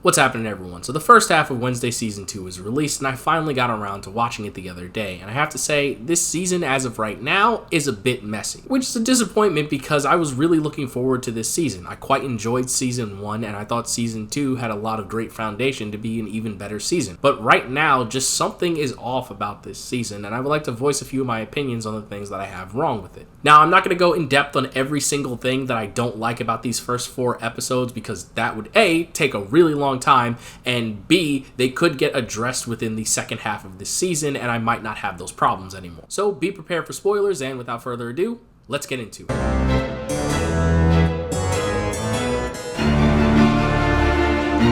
What's happening, everyone? So the first half of Wednesday Season 2 is released, and I finally got around to watching it the other day, and I have to say, this season, as of right now, is a bit messy, which is a disappointment because I was really looking forward to this season. I quite enjoyed Season 1, and I thought Season 2 had a lot of great foundation to be an even better season. But right now, just something is off about this season, and I would like to voice a few of my opinions on the things that I have wrong with it. Now, I'm not going to go in depth on every single thing that I don't like about these first 4 episodes, because that would A, take a really long time, and B, they could get addressed within the second half of this season, and I might not have those problems anymore. So be prepared for spoilers, and without further ado, let's get into it.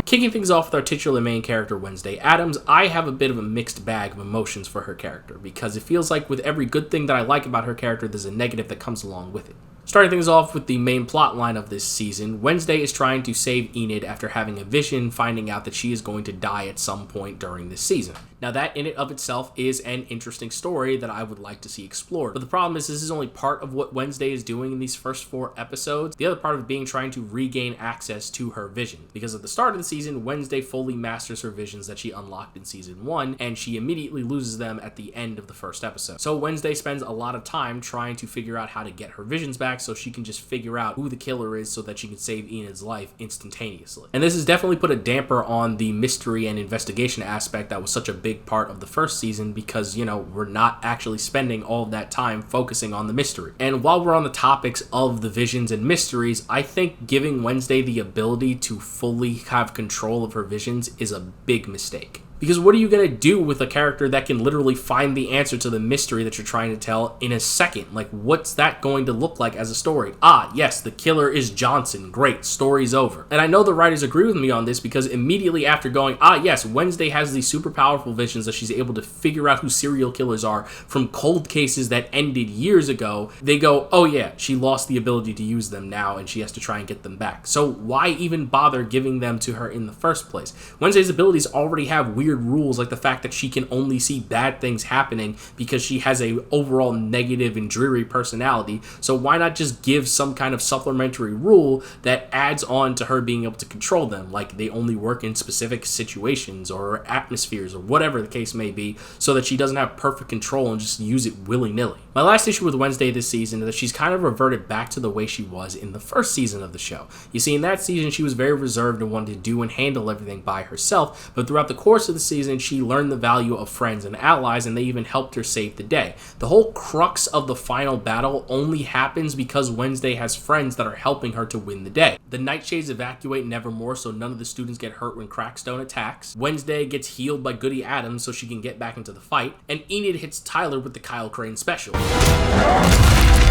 Kicking things off with our titular main character, Wednesday Addams, I have a bit of a mixed bag of emotions for her character, because it feels like with every good thing that I like about her character, there's a negative that comes along with it. Starting things off with the main plot line of this season, Wednesday is trying to save Enid after having a vision, finding out that she is going to die at some point during this season. Now that in and of itself is an interesting story that I would like to see explored. But the problem is this is only part of what Wednesday is doing in these first 4 episodes. The other part of it being trying to regain access to her vision. Because at the start of the season, Wednesday fully masters her visions that she unlocked in season 1, and she immediately loses them at the end of the first episode. So Wednesday spends a lot of time trying to figure out how to get her visions back so she can just figure out who the killer is so that she can save Enid's life instantaneously. And this has definitely put a damper on the mystery and investigation aspect that was such a big part of the first season because, we're not actually spending all of that time focusing on the mystery. And while we're on the topics of the visions and mysteries, I think giving Wednesday the ability to fully have control of her visions is a big mistake. Because what are you going to do with a character that can literally find the answer to the mystery that you're trying to tell in a second? Like, what's that going to look like as a story? Ah, yes, the killer is Johnson. Great, story's over. And I know the writers agree with me on this because immediately after going, yes, Wednesday has these super powerful visions that she's able to figure out who serial killers are from cold cases that ended years ago, they go, oh yeah, she lost the ability to use them now and she has to try and get them back. So why even bother giving them to her in the first place? Wednesday's abilities already have weird rules, like the fact that she can only see bad things happening because she has a overall negative and dreary personality. So why not just give some kind of supplementary rule that adds on to her being able to control them, like they only work in specific situations or atmospheres or whatever the case may be, so that she doesn't have perfect control and just use it willy-nilly. My last issue with Wednesday this season is that she's kind of reverted back to the way she was in the first season of the show. You see, in that season she was very reserved and wanted to do and handle everything by herself, but throughout the course of the season, she learned the value of friends and allies, and they even helped her save the day. The whole crux of the final battle only happens because Wednesday has friends that are helping her to win the day. The Nightshades evacuate Nevermore so none of the students get hurt when Crackstone attacks. Wednesday gets healed by Goody Addams so she can get back into the fight, and Enid hits Tyler with the Kyle Crane special.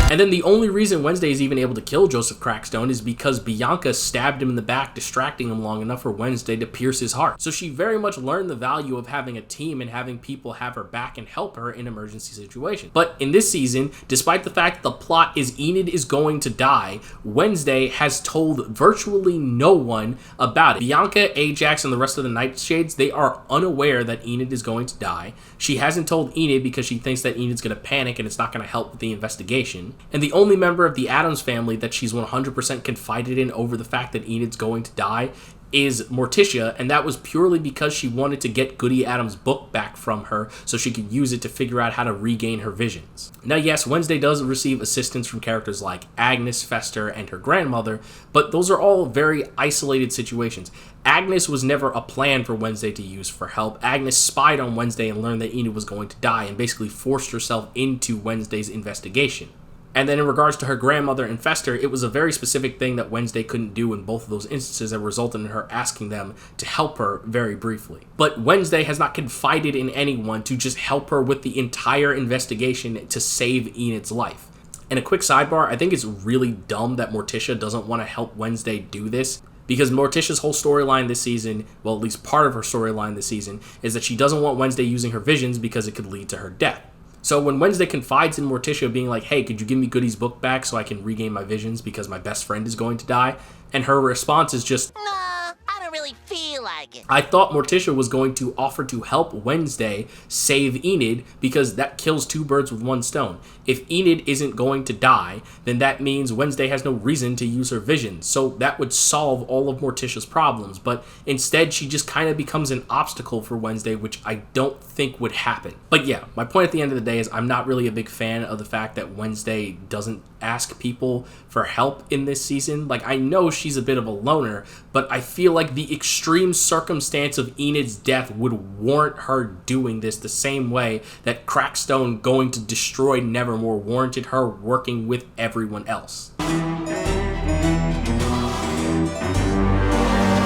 And then the only reason Wednesday is even able to kill Joseph Crackstone is because Bianca stabbed him in the back, distracting him long enough for Wednesday to pierce his heart. So she very much learned the value of having a team and having people have her back and help her in emergency situations. But in this season, despite the fact that the plot is Enid is going to die, Wednesday has told virtually no one about it. Bianca, Ajax, and the rest of the Nightshades, they are unaware that Enid is going to die. She hasn't told Enid because she thinks that Enid's going to panic and it's not going to help with the investigation. And the only member of the Addams family that she's 100% confided in over the fact that Enid's going to die is Morticia, and that was purely because she wanted to get Goody Addams' book back from her so she could use it to figure out how to regain her visions. Now yes, Wednesday does receive assistance from characters like Agnes, Fester, and her grandmother, but those are all very isolated situations. Agnes was never a plan for Wednesday to use for help. Agnes spied on Wednesday and learned that Enid was going to die and basically forced herself into Wednesday's investigation. And then in regards to her grandmother and Fester, it was a very specific thing that Wednesday couldn't do in both of those instances that resulted in her asking them to help her very briefly. But Wednesday has not confided in anyone to just help her with the entire investigation to save Enid's life. And a quick sidebar, I think it's really dumb that Morticia doesn't want to help Wednesday do this, because Morticia's whole storyline this season, well, at least part of her storyline this season, is that she doesn't want Wednesday using her visions because it could lead to her death. So when Wednesday confides in Morticia being like, hey, could you give me Goody's book back so I can regain my visions because my best friend is going to die? And her response is just, nah, I don't really feel like it. I thought Morticia was going to offer to help Wednesday save Enid because that kills two birds with one stone. If Enid isn't going to die, then that means Wednesday has no reason to use her vision, so that would solve all of Morticia's problems, but instead she just kind of becomes an obstacle for Wednesday, which I don't think would happen. But yeah, my point at the end of the day is I'm not really a big fan of the fact that Wednesday doesn't ask people for help in this season. Like, I know she's a bit of a loner, but I feel like the extreme circumstance of Enid's death would warrant her doing this the same way that Crackstone going to destroy Nevermore warranted her working with everyone else.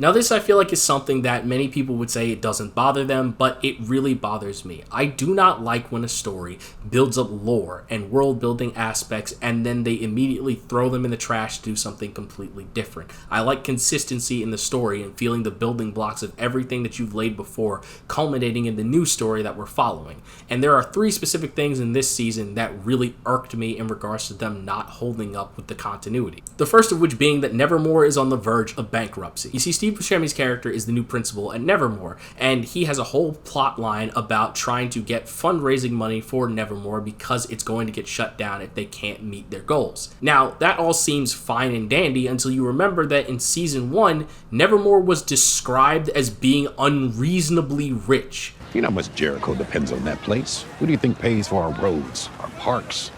Now this I feel like is something that many people would say it doesn't bother them, but it really bothers me. I do not like when a story builds up lore and world building aspects and then they immediately throw them in the trash to do something completely different. I like consistency in the story and feeling the building blocks of everything that you've laid before culminating in the new story that we're following. And there are 3 specific things in this season that really irked me in regards to them not holding up with the continuity. The first of which being that Nevermore is on the verge of bankruptcy. You see, Steve Buscemi's character is the new principal at Nevermore, and he has a whole plot line about trying to get fundraising money for Nevermore because it's going to get shut down if they can't meet their goals. Now, that all seems fine and dandy until you remember that in Season 1, Nevermore was described as being unreasonably rich. You know how much Jericho depends on that place? Who do you think pays for our roads, our parks,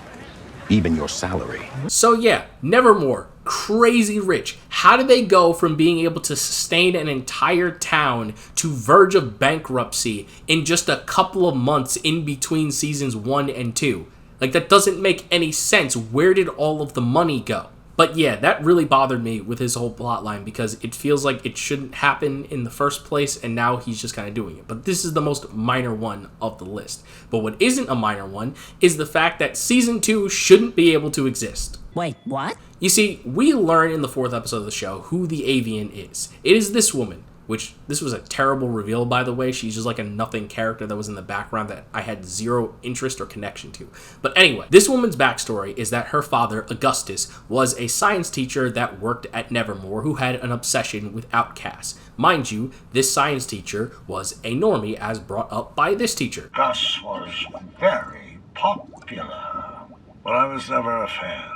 even your salary? So yeah, Nevermore, crazy rich. How did they go from being able to sustain an entire town to verge of bankruptcy in just a couple of months in between seasons 1 and 2? Like, that doesn't make any sense. Where did all of the money go? But yeah, that really bothered me with his whole plotline because it feels like it shouldn't happen in the first place and now he's just kind of doing it. But this is the most minor one of the list. But what isn't a minor one is the fact that Season 2 shouldn't be able to exist. Wait, what? You see, we learn in the 4th episode of the show who the Avian is. It is this woman, which this was a terrible reveal, by the way. She's just like a nothing character that was in the background that I had zero interest or connection to. But anyway, this woman's backstory is that her father, Augustus, was a science teacher that worked at Nevermore who had an obsession with outcasts. Mind you, this science teacher was a normie as brought up by this teacher. Gus was very popular, but I was never a fan.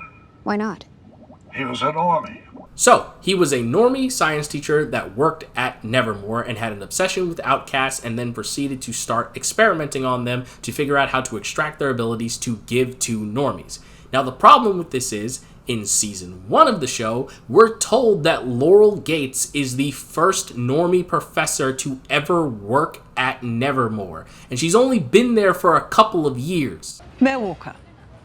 Why not? He was a normie. So, he was a normie science teacher that worked at Nevermore and had an obsession with outcasts and then proceeded to start experimenting on them to figure out how to extract their abilities to give to normies. Now, the problem with this is, in Season 1 of the show, we're told that Laurel Gates is the first normie professor to ever work at Nevermore, and she's only been there for a couple of years. Mayor Walker,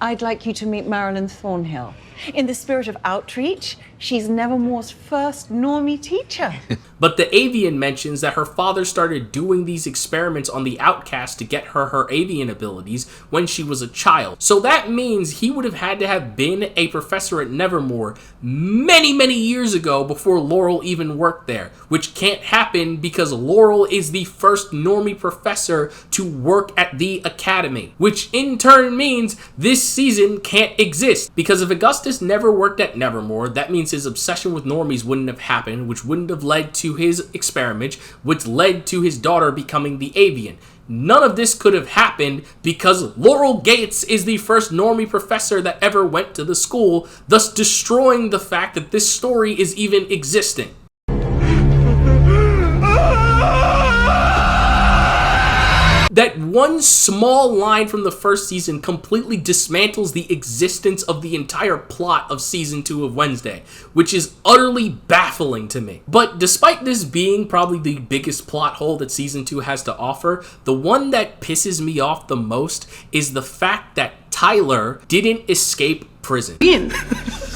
I'd like you to meet Marilyn Thornhill. In the spirit of outreach, she's Nevermore's first normie teacher. But the Avian mentions that her father started doing these experiments on the outcast to get her avian abilities when she was a child. So that means he would have had to have been a professor at Nevermore many, many years ago before Laurel even worked there, which can't happen because Laurel is the first normie professor to work at the academy, which in turn means this season can't exist because if Augustus never worked at Nevermore, that means his obsession with normies wouldn't have happened, which wouldn't have led to his experiment, which led to his daughter becoming the Avian. None of this could have happened because Laurel Gates is the first normie professor that ever went to the school, thus destroying the fact that this story is even existing. That one small line from the first season completely dismantles the existence of the entire plot of Season 2 of Wednesday, which is utterly baffling to me. But despite this being probably the biggest plot hole that Season 2 has to offer, the one that pisses me off the most is the fact that Tyler didn't escape prison.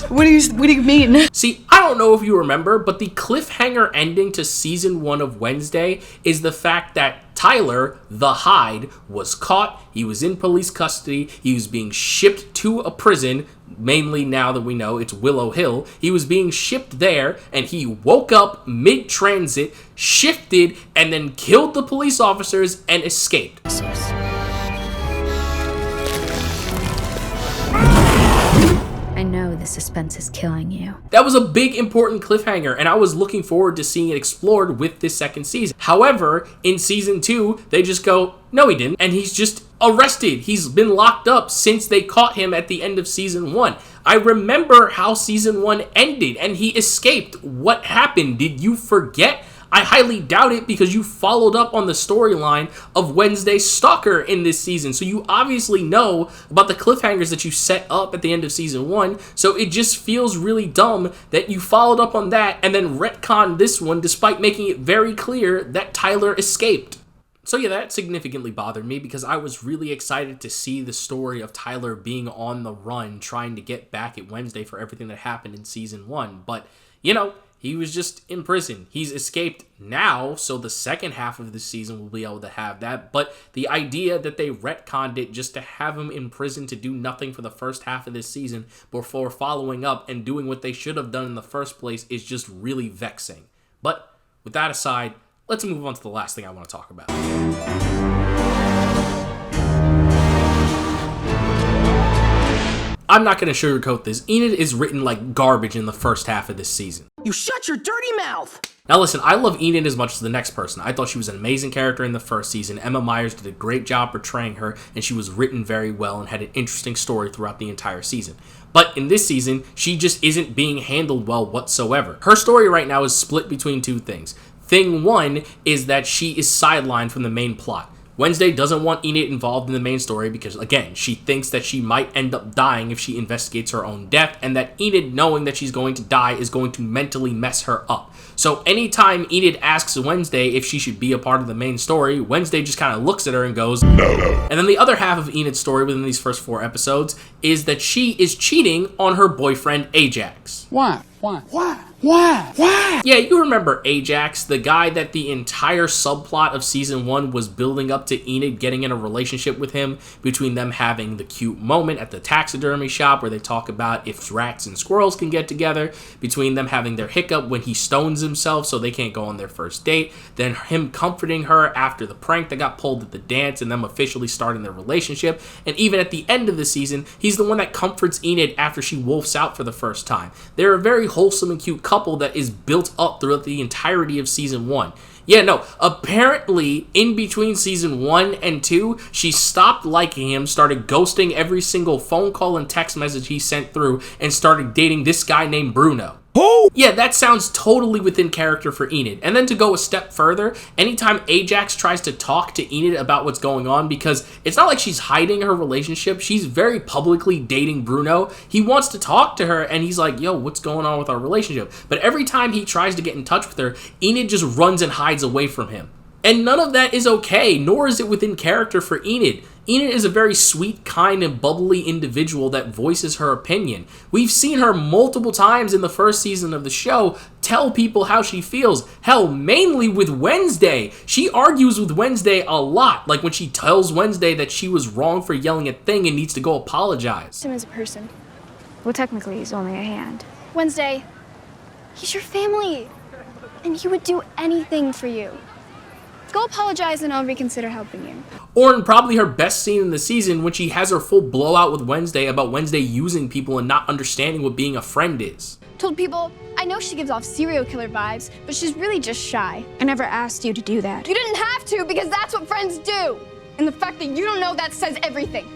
What do you mean? See, I don't know if you remember, but the cliffhanger ending to Season 1 of Wednesday is the fact that Tyler, the Hyde, was caught, he was in police custody, he was being shipped to a prison, mainly now that we know it's Willow Hill. He was being shipped there, and he woke up mid-transit, shifted, and then killed the police officers and escaped. I know know the suspense is killing you. That was a big important cliffhanger, and I was looking forward to seeing it explored with this second season. However, in season 2, they just go, no he didn't, and he's just arrested. He's been locked up since they caught him at the end of season 1. I remember how season 1 ended, and he escaped. What happened? Did you forget? I highly doubt it, because you followed up on the storyline of Wednesday's stalker in this season. So you obviously know about the cliffhangers that you set up at the end of season 1. So it just feels really dumb that you followed up on that and then retconned this one despite making it very clear that Tyler escaped. So yeah, that significantly bothered me, because I was really excited to see the story of Tyler being on the run, trying to get back at Wednesday for everything that happened in season 1. But, you know, he was just in prison. He's escaped now, so the second half of the season will be able to have that. But the idea that they retconned it just to have him in prison to do nothing for the first half of this season before following up and doing what they should have done in the first place is just really vexing. But with that aside, let's move on to the last thing I want to talk about. I'm not going to sugarcoat this. Enid is written like garbage in the first half of this season. You shut your dirty mouth! Now listen, I love Enid as much as the next person. I thought she was an amazing character in the first season. Emma Myers did a great job portraying her, and she was written very well and had an interesting story throughout the entire season. But in this season, she just isn't being handled well whatsoever. Her story right now is split between two things. Thing one is that she is sidelined from the main plot. Wednesday doesn't want Enid involved in the main story because, again, she thinks that she might end up dying if she investigates her own death, and that Enid knowing that she's going to die is going to mentally mess her up. So anytime Enid asks Wednesday if she should be a part of the main story, Wednesday just kind of looks at her and goes, no. And then the other half of Enid's story within these first 4 episodes is that she is cheating on her boyfriend Ajax. Why? Yeah, you remember Ajax, the guy that the entire subplot of season 1 was building up to Enid getting in a relationship with him, between them having the cute moment at the taxidermy shop where they talk about if rats and squirrels can get together, between them having their hiccup when he stones himself so they can't go on their first date, then him comforting her after the prank that got pulled at the dance and them officially starting their relationship, and even at the end of the season, he's the one that comforts Enid after she wolfs out for the first time. They're a very wholesome and cute couple that is built up throughout the entirety of season 1. Yeah, no, apparently in between season 1 and 2, she stopped liking him, started ghosting every single phone call and text message he sent through, and started dating this guy named Bruno. Who? Yeah, that sounds totally within character for Enid. And then to go a step further, anytime Ajax tries to talk to Enid about what's going on, because it's not like she's hiding her relationship, she's very publicly dating Bruno. He wants to talk to her, and he's like, yo, what's going on with our relationship? But every time he tries to get in touch with her, Enid just runs and hides away from him. And none of that is okay, nor is it within character for Enid. Enid is a very sweet, kind, and bubbly individual that voices her opinion. We've seen her multiple times in the first season of the show tell people how she feels. Hell, mainly with Wednesday. She argues with Wednesday a lot, like when she tells Wednesday that she was wrong for yelling at Thing and needs to go apologize. Him as a person. Well, technically, he's only a hand. Wednesday, he's your family, and he would do anything for you. Go apologize and I'll reconsider helping you. Or in probably her best scene in the season, when she has her full blowout with Wednesday about Wednesday using people and not understanding what being a friend is. Told people, I know she gives off serial killer vibes, but she's really just shy. I never asked you to do that. You didn't have to, because that's what friends do. And the fact that you don't know that says everything.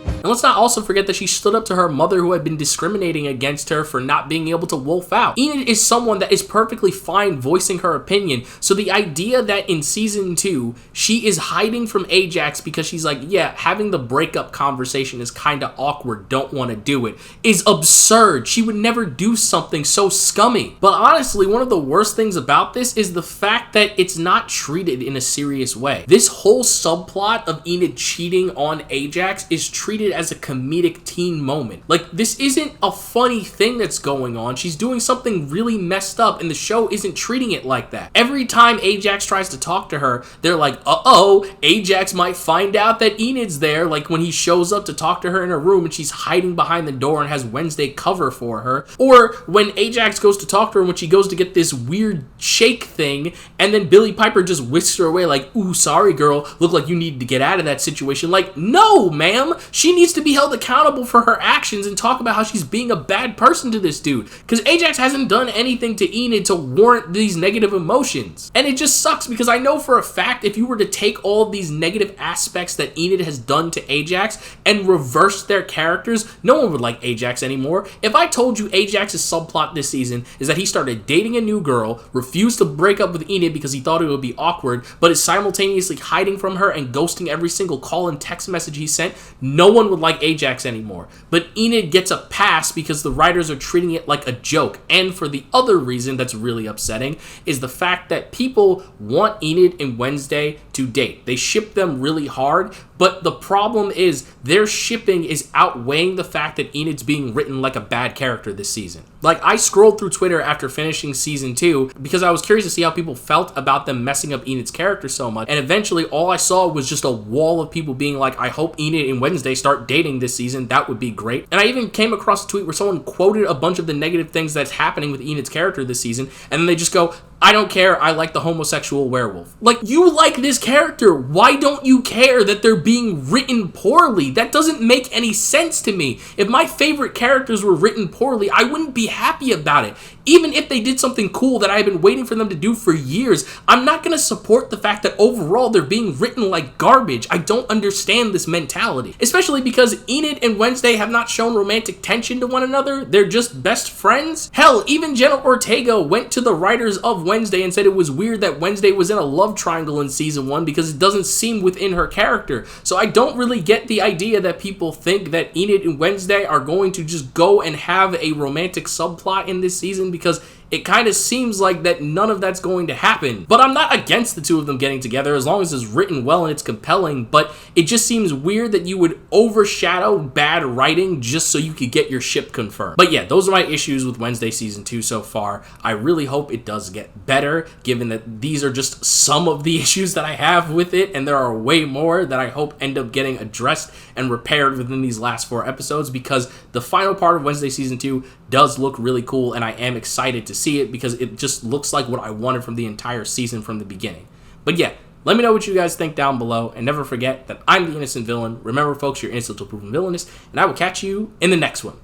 And let's not also forget that she stood up to her mother who had been discriminating against her for not being able to wolf out. Enid is someone that is perfectly fine voicing her opinion, so the idea that in season 2, she is hiding from Ajax because she's like, yeah, having the breakup conversation is kinda awkward, don't want to do it, is absurd. She would never do something so scummy. But honestly, one of the worst things about this is the fact that it's not treated in a serious way. This whole subplot of Enid cheating on Ajax is treated as a comedic teen moment. Like, this isn't a funny thing that's going on. She's doing something really messed up, and the show isn't treating it like that. Every time Ajax tries to talk to her, they're like, uh-oh, Ajax might find out that Enid's there, like when he shows up to talk to her in her room and she's hiding behind the door and has Wednesday cover for her. Or when Ajax goes to talk to her when she goes to get this weird shake thing, and then Billie Piper just whisks her away like, ooh, sorry girl, look like you need to get out of that situation. Like, no, ma'am, she needs to be held accountable for her actions and talk about how she's being a bad person to this dude. Because Ajax hasn't done anything to Enid to warrant these negative emotions. And it just sucks because I know for a fact if you were to take all of these negative aspects that Enid has done to Ajax and reverse their characters, no one would like Ajax anymore. If I told you Ajax's subplot this season is that he started dating a new girl, refused to break up with Enid because he thought it would be awkward, but is simultaneously hiding from her and ghosting every single call and text message he sent, no one would like Ajax anymore. But Enid gets a pass because the writers are treating it like a joke. And for the other reason that's really upsetting is the fact that people want Enid and Wednesday to date. They ship them really hard, but the problem is their shipping is outweighing the fact that Enid's being written like a bad character this season. Like, I scrolled through Twitter after finishing season 2 because I was curious to see how people felt about them messing up Enid's character so much, and eventually all I saw was just a wall of people being like, I hope Enid and Wednesday start dating this season, that would be great. And I even came across a tweet where someone quoted a bunch of the negative things that's happening with Enid's character this season, and then they just go, I don't care, I like the homosexual werewolf. Like, you like this character, why don't you care that they're being written poorly? That doesn't make any sense to me. If my favorite characters were written poorly, I wouldn't be happy about it. Even if they did something cool that I've been waiting for them to do for years, I'm not going to support the fact that overall they're being written like garbage. I don't understand this mentality. Especially because Enid and Wednesday have not shown romantic tension to one another. They're just best friends. Hell, even Jenna Ortega went to the writers of Wednesday and said it was weird that Wednesday was in a love triangle in season 1 because it doesn't seem within her character. So I don't really get the idea that people think that Enid and Wednesday are going to just go and have a romantic subplot in this season, because it kind of seems like that none of that's going to happen. But I'm not against the two of them getting together as long as it's written well and it's compelling, but it just seems weird that you would overshadow bad writing just so you could get your ship confirmed. But yeah, those are my issues with Wednesday season 2 so far. I really hope it does get better, given that these are just some of the issues that I have with it, and there are way more that I hope end up getting addressed and repaired within these last 4 episodes, because the final part of Wednesday season 2 does look really cool, and I am excited to see it because it just looks like what I wanted from the entire season from the beginning. But yeah, let me know what you guys think down below, and never forget that I'm the innocent villain. Remember, folks, you're innocent until proven villainous, and I will catch you in the next one.